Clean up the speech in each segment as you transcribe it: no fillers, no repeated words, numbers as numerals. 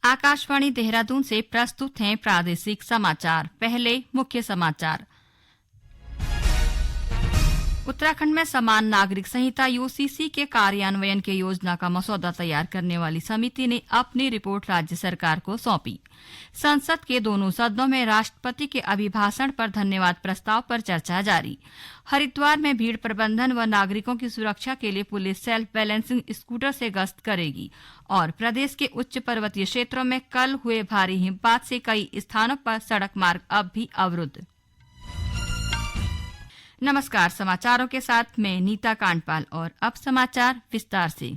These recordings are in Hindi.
आकाशवाणी देहरादून से प्रस्तुत हैं प्रादेशिक समाचार। पहले मुख्य समाचार। उत्तराखंड में समान नागरिक संहिता यूसीसी के कार्यान्वयन के योजना का मसौदा तैयार करने वाली समिति ने अपनी रिपोर्ट राज्य सरकार को सौंपी। संसद के दोनों सदनों में राष्ट्रपति के अभिभाषण पर धन्यवाद प्रस्ताव पर चर्चा जारी। हरिद्वार में भीड़ प्रबंधन व नागरिकों की सुरक्षा के लिए पुलिस सेल्फ बैलेंसिंग स्कूटर से गश्त करेगी। और प्रदेश के उच्च पर्वतीय क्षेत्रों में कल हुए भारी हिमपात से कई स्थानों पर सड़क मार्ग अब भी अवरुद्ध। नमस्कार, समाचारों के साथ मैं नीता कांडपाल और अब समाचार विस्तार से।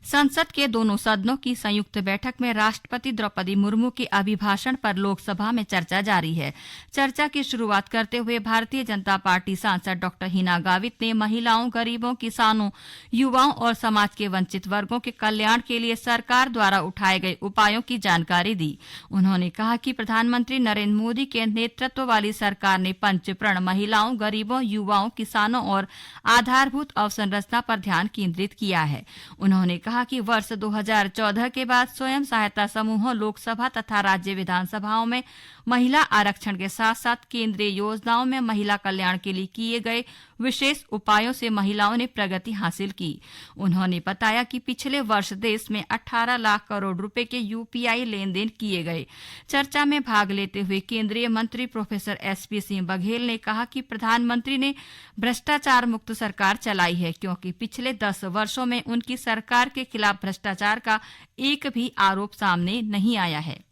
संसद के दोनों सदनों की संयुक्त बैठक में राष्ट्रपति द्रौपदी मुर्मू के अभिभाषण पर लोकसभा में चर्चा जारी है। चर्चा की शुरुआत करते हुए भारतीय जनता पार्टी सांसद डॉ. हिना गावित ने महिलाओं, गरीबों, किसानों, युवाओं और समाज के वंचित वर्गों के कल्याण के लिए सरकार द्वारा उठाए गए उपायों की जानकारी दी। उन्होंने कहा कि प्रधानमंत्री नरेंद्र मोदी के नेतृत्व वाली सरकार ने पंचप्रण महिलाओं, गरीबों, युवाओं, किसानों और आधारभूत अवसंरचना पर ध्यान केंद्रित किया है। उन्होंने कहा कि वर्ष 2014 के बाद स्वयं सहायता समूहों, लोकसभा तथा राज्य विधानसभाओं में महिला आरक्षण के साथ साथ केंद्रीय योजनाओं में महिला कल्याण के लिए किए गए विशेष उपायों से महिलाओं ने प्रगति हासिल की। उन्होंने बताया कि पिछले वर्ष देश में 18 लाख करोड़ रुपए के यूपीआई लेन देन किए गए। चर्चा में भाग लेते हुए केंद्रीय मंत्री प्रोफेसर एसपी सिंह बघेल ने कहा कि प्रधानमंत्री ने भ्रष्टाचार मुक्त सरकार चलाई है, क्योंकि पिछले 10 वर्षों में उनकी सरकार के खिलाफ भ्रष्टाचार का एक भी आरोप सामने नहीं आया है।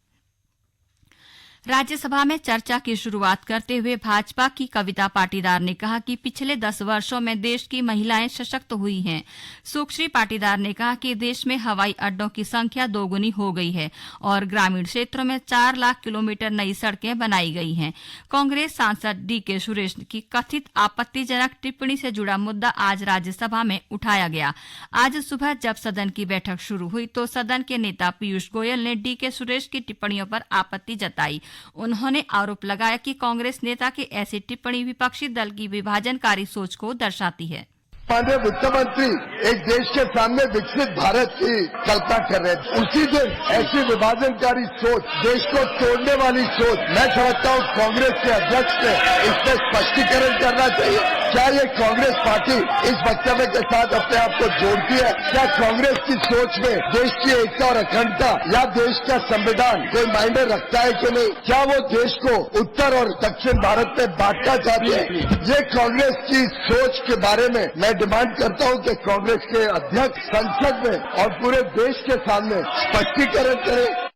राज्यसभा में चर्चा की शुरुआत करते हुए भाजपा की कविता पाटीदार ने कहा कि पिछले 10 वर्षों में देश की महिलाएं सशक्त हुई हैं। सुश्री पाटीदार ने कहा कि देश में हवाई अड्डों की संख्या दोगुनी हो गई है और ग्रामीण क्षेत्रों में 4 लाख किलोमीटर नई सड़कें बनाई गई हैं। कांग्रेस सांसद डीके सुरेश की कथित आपत्तिजनक टिप्पणी से जुड़ा मुद्दा आज राज्यसभा में उठाया गया। आज सुबह जब सदन की बैठक शुरू हुई तो सदन के नेता पीयूष गोयल ने डीके सुरेश की टिप्पणियों पर आपत्ति जताई। उन्होंने आरोप लगाया कि कांग्रेस नेता की ऐसी टिप्पणी विपक्षी दल की विभाजनकारी सोच को दर्शाती है। माननीय वित्त मंत्री एक देश के सामने विकसित भारत की कल्पना कर रहे थे। उसी दिन ऐसी विभाजनकारी सोच, देश को तोड़ने वाली सोच, मैं समझता हूँ कांग्रेस के अध्यक्ष ने इसमें स्पष्टीकरण करना चाहिए। क्या ये कांग्रेस पार्टी इस वक्तव्य के साथ अपने आप को जोड़ती है? क्या कांग्रेस की सोच में देश की एकता और अखंडता या देश का संविधान कोई मायने रखता है कि नहीं? क्या वो देश को उत्तर और दक्षिण भारत में बांटना चाहती है? ये कांग्रेस की सोच के बारे में मैं डिमांड करता हूं कि कांग्रेस के अध्यक्ष संसद में और पूरे देश के सामने स्पष्टीकरण करें।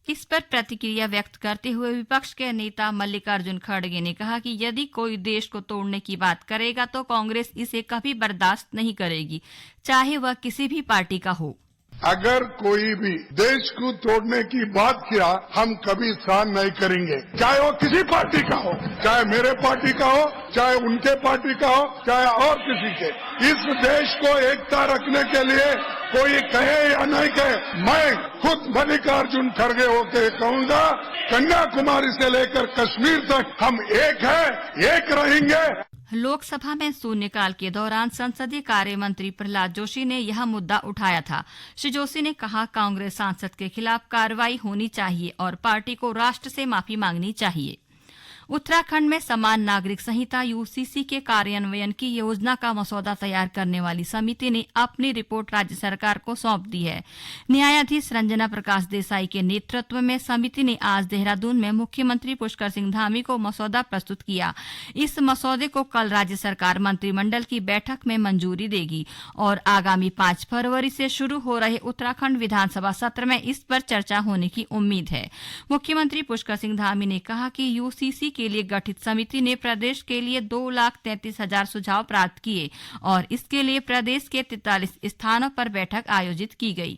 इस पर प्रतिक्रिया व्यक्त करते हुए विपक्ष के नेता मल्लिकार्जुन खड़गे ने कहा कि यदि कोई देश को तोड़ने की बात करेगा तो कांग्रेस इसे कभी बर्दाश्त नहीं करेगी, चाहे वह किसी भी पार्टी का हो। अगर कोई भी देश को तोड़ने की बात किया, हम कभी सहन नहीं करेंगे, चाहे वो किसी पार्टी का हो, चाहे मेरे पार्टी का हो, चाहे उनके पार्टी का हो, चाहे और किसी के। इस देश को एकता रखने के लिए कोई कहे या नहीं कहे, मैं खुद मल्लिकार्जुन खड़गे होकर कहूंगा, कन्याकुमारी से लेकर कश्मीर तक हम एक हैं, एक रहेंगे। लोकसभा में शून्यकाल के दौरान संसदीय कार्य मंत्री प्रहलाद जोशी ने यह मुद्दा उठाया था। श्री जोशी ने कहा, कांग्रेस सांसद के खिलाफ कार्रवाई होनी चाहिए और पार्टी को राष्ट्र से माफी मांगनी चाहिए। उत्तराखंड में समान नागरिक संहिता यूसीसी के कार्यान्वयन की योजना का मसौदा तैयार करने वाली समिति ने अपनी रिपोर्ट राज्य सरकार को सौंप दी है। न्यायाधीश रंजना प्रकाश देसाई के नेतृत्व में समिति ने आज देहरादून में मुख्यमंत्री पुष्कर सिंह धामी को मसौदा प्रस्तुत किया। इस मसौदे को कल राज्य सरकार मंत्रिमंडल की बैठक में मंजूरी देगी और आगामी 5 फरवरी से शुरू हो रहे उत्तराखंड विधानसभा सत्र में इस पर चर्चा होने की उम्मीद है। मुख्यमंत्री पुष्कर सिंह धामी ने कहा कि यूसीसी के लिए गठित समिति ने प्रदेश के लिए 2,33,000 सुझाव प्राप्त किए और इसके लिए प्रदेश के 43 स्थानों पर बैठक आयोजित की गई।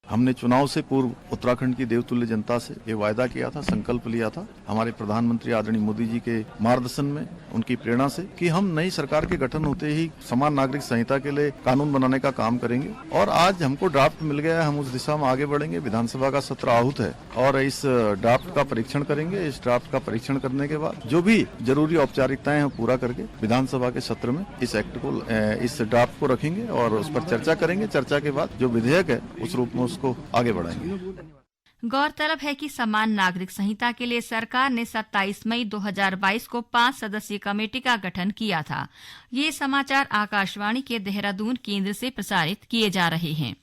हमने चुनाव से पूर्व उत्तराखंड की देवतुल्य जनता से ये वायदा किया था, संकल्प लिया था हमारे प्रधानमंत्री आदरणीय मोदी जी के मार्गदर्शन में, उनकी प्रेरणा से, कि हम नई सरकार के गठन होते ही समान नागरिक संहिता के लिए कानून बनाने का काम करेंगे। और आज हमको ड्राफ्ट मिल गया है, हम उस दिशा में आगे बढ़ेंगे। विधानसभा का सत्र आहूत है और इस ड्राफ्ट का परीक्षण करेंगे। इस ड्राफ्ट का परीक्षण करने के बाद जो भी जरूरी औपचारिकताएं हैं पूरा करके विधानसभा के सत्र में इस एक्ट को, इस ड्राफ्ट को रखेंगे और उस पर चर्चा करेंगे। चर्चा के बाद जो विधेयक है उस रूप में उसको आगे बढ़ाएंगे। गौरतलब है कि समान नागरिक संहिता के लिए सरकार ने 27 मई 2022 को 5 सदस्यीय कमेटी का गठन किया था। ये समाचार आकाशवाणी के देहरादून केंद्र से प्रसारित किए जा रहे हैं।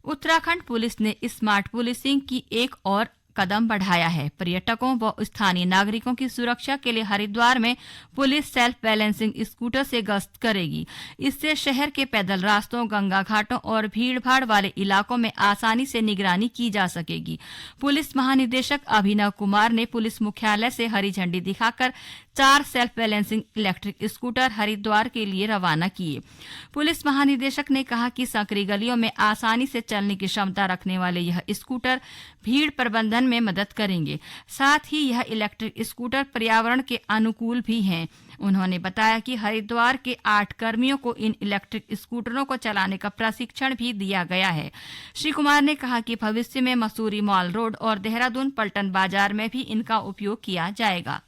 उत्तराखंड पुलिस ने स्मार्ट पुलिसिंग की एक और कदम बढ़ाया है। पर्यटकों व स्थानीय नागरिकों की सुरक्षा के लिए हरिद्वार में पुलिस सेल्फ बैलेंसिंग स्कूटर से गश्त करेगी। इससे शहर के पैदल रास्तों, गंगा घाटों और भीड़भाड़ वाले इलाकों में आसानी से निगरानी की जा सकेगी। पुलिस महानिदेशक अभिनव कुमार ने पुलिस मुख्यालय से हरी झंडी दिखाकर 4 self balancing electric scooter Haridwar के लिए रवाना किए। पुलिस महानिदेशक ने कहा कि संकरी गलियों में आसानी से चलने की क्षमता रखने वाले यह स्कूटर भीड़ प्रबंधन में मदद करेंगे। साथ ही यह इलेक्ट्रिक स्कूटर पर्यावरण के अनुकूल भी हैं। उन्होंने बताया कि हरिद्वार के 8 कर्मियों को इन इलेक्ट्रिक स्कूटरों को चलाने का प्रशिक्षण भी दिया गया है। श्री कुमार ने कहा कि भविष्य में मसूरी मॉल रोड और देहरादून पलटन बाजार में भी इनका उपयोग किया जाएगा।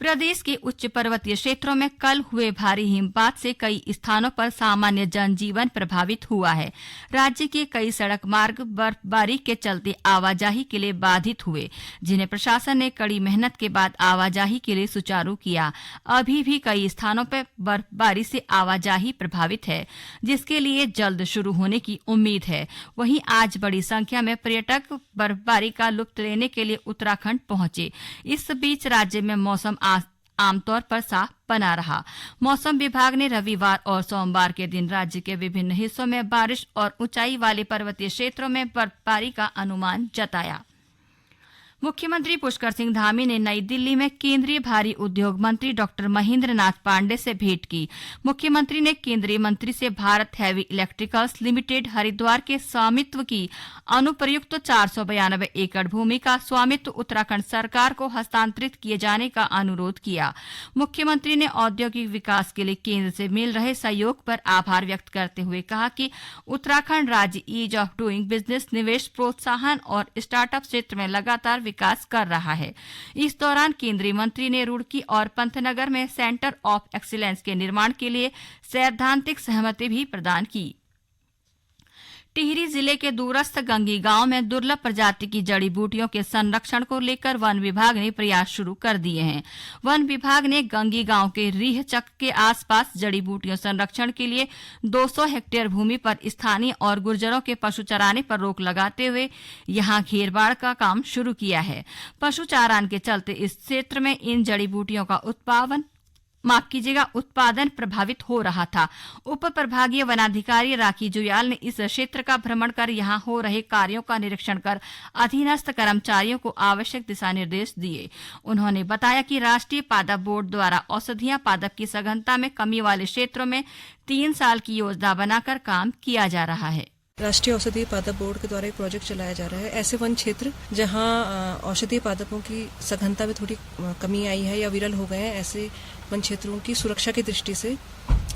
प्रदेश के उच्च पर्वतीय क्षेत्रों में कल हुए भारी हिमपात से कई स्थानों पर सामान्य जनजीवन प्रभावित हुआ है। राज्य के कई सड़क मार्ग बर्फबारी के चलते आवाजाही के लिए बाधित हुए, जिन्हें प्रशासन ने कड़ी मेहनत के बाद आवाजाही के लिए सुचारू किया। अभी भी कई स्थानों पर बर्फबारी से आवाजाही प्रभावित है, जिसके लिए जल्द शुरू होने की उम्मीद है। वहीं आज बड़ी संख्या में पर्यटक बर्फबारी का लुत्फ लेने के लिए उत्तराखंड पहुंचे। इस बीच राज्य में मौसम आमतौर पर साफ बना रहा। मौसम विभाग ने रविवार और सोमवार के दिन राज्य के विभिन्न हिस्सों में बारिश और ऊंचाई वाले पर्वतीय क्षेत्रों में बर्फबारी का अनुमान जताया। मुख्यमंत्री पुष्कर सिंह धामी ने नई दिल्ली में केंद्रीय भारी उद्योग मंत्री डॉक्टर महेंद्र नाथ पांडे से भेंट की। मुख्यमंत्री ने केंद्रीय मंत्री से Bharat heavy electricals limited Haridwar के स्वामित्व की अनुप्रयुक्त 492 एकड़ भूमि का स्वामित्व उत्तराखंड सरकार को हस्तांतरित किए जाने का अनुरोध किया। मुख्यमंत्री ने औद्योगिक विकास के लिए केंद्र से मिल रहे सहयोग पर आभार व्यक्त करते हुए कहा कि उत्तराखंड राज्य ईज ऑफ डूइंग बिजनेस, निवेश प्रोत्साहन और स्टार्टअप क्षेत्र में लगातार विकास कर रहा है। इस दौरान केंद्रीय मंत्री ने रुड़की और पंतनगर में सेंटर ऑफ एक्सीलेंस के निर्माण के लिए सैद्धांतिक सहमति भी प्रदान की। टिहरी जिले के दूरस्थ गंगी गांव में दुर्लभ प्रजाति की जड़ी बूटियों के संरक्षण को लेकर वन विभाग ने प्रयास शुरू कर दिए हैं। वन विभाग ने गंगी गांव के रीह चक के आसपास जड़ी बूटियों संरक्षण के लिए 200 हेक्टेयर भूमि पर स्थानीय और गुर्जरों के पशु चराने पर रोक लगाते हुए यहां घेरबाड़ का काम शुरू किया है। पशु चारान के चलते इस क्षेत्र में इन जड़ी बूटियों का उत्पादन प्रभावित हो रहा था। उप प्रभागीय वनाधिकारी राखी जुयाल ने इस क्षेत्र का भ्रमण कर यहां हो रहे कार्यों का निरीक्षण कर अधीनस्थ कर्मचारियों को आवश्यक दिशा निर्देश दिए। उन्होंने बताया कि राष्ट्रीय पादप बोर्ड द्वारा औषधीय पादप की सघनता में कमी वाले क्षेत्रों में 3 साल की योजना बनाकर काम किया जा रहा है। राष्ट्रीय औषधीय पादप बोर्ड के द्वारा एक प्रोजेक्ट चलाया जा रहा है। ऐसे वन क्षेत्र जहां औषधीय पादपों की सघनता में थोड़ी कमी आई है या विरल हो गए हैं, ऐसे वन क्षेत्रों की सुरक्षा की दृष्टि से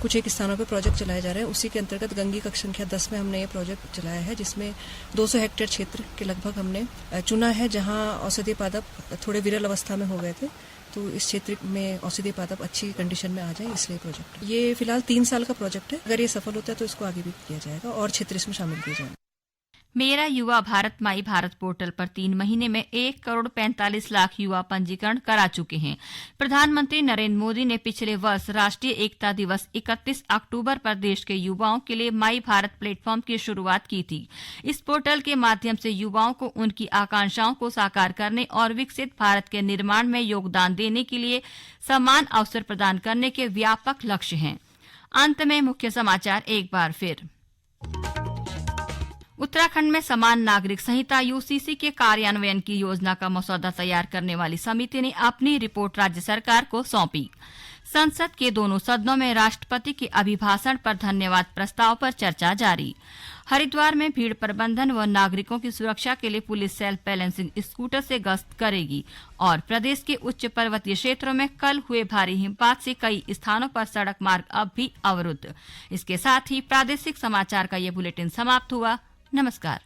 कुछ एक स्थानों पर प्रोजेक्ट चलाया जा रहा है। उसी के अंतर्गत गंगी कक्ष संख्या 10 में हमने ये प्रोजेक्ट चलाया है, जिसमें 200 हेक्टेयर क्षेत्र के लगभग हमने चुना है जहां औषधीय पादप थोड़े विरल अवस्था में हो गए थे। तो इस क्षेत्र में औषधीय पादप अच्छी कंडीशन में आ जाए, इसलिए प्रोजेक्ट ये फिलहाल 3 साल का प्रोजेक्ट है। अगर ये सफल होता है तो इसको आगे भी किया जाएगा और क्षेत्र इसमें शामिल किए जाएंगे। मेरा युवा भारत माई भारत पोर्टल पर 3 महीने में 1,45,00,000 युवा पंजीकरण करा चुके हैं। प्रधानमंत्री नरेंद्र मोदी ने पिछले वर्ष राष्ट्रीय एकता दिवस 31 अक्टूबर पर देश के युवाओं के लिए माई भारत प्लेटफॉर्म की शुरुआत की थी। इस पोर्टल के माध्यम से युवाओं को उनकी आकांक्षाओं को साकार करने और विकसित भारत के निर्माण में योगदान देने के लिए समान अवसर प्रदान करने के व्यापक लक्ष्य हैं। अंत में मुख्य समाचार एक बार फिर। उत्तराखंड में समान नागरिक संहिता यूसीसी के कार्यान्वयन की योजना का मसौदा तैयार करने वाली समिति ने अपनी रिपोर्ट राज्य सरकार को सौंपी। संसद के दोनों सदनों में राष्ट्रपति के अभिभाषण पर धन्यवाद प्रस्ताव पर चर्चा जारी। हरिद्वार में भीड़ प्रबंधन व नागरिकों की सुरक्षा के लिए पुलिस सेल्फ बैलेंसिंग स्कूटर से गश्त करेगी। और प्रदेश के उच्च पर्वतीय क्षेत्रों में कल हुए भारी हिमपात से कई स्थानों पर सड़क मार्ग अब भी अवरुद्ध। इसके साथ ही प्रादेशिक समाचार का ये बुलेटिन समाप्त हुआ। नमस्कार।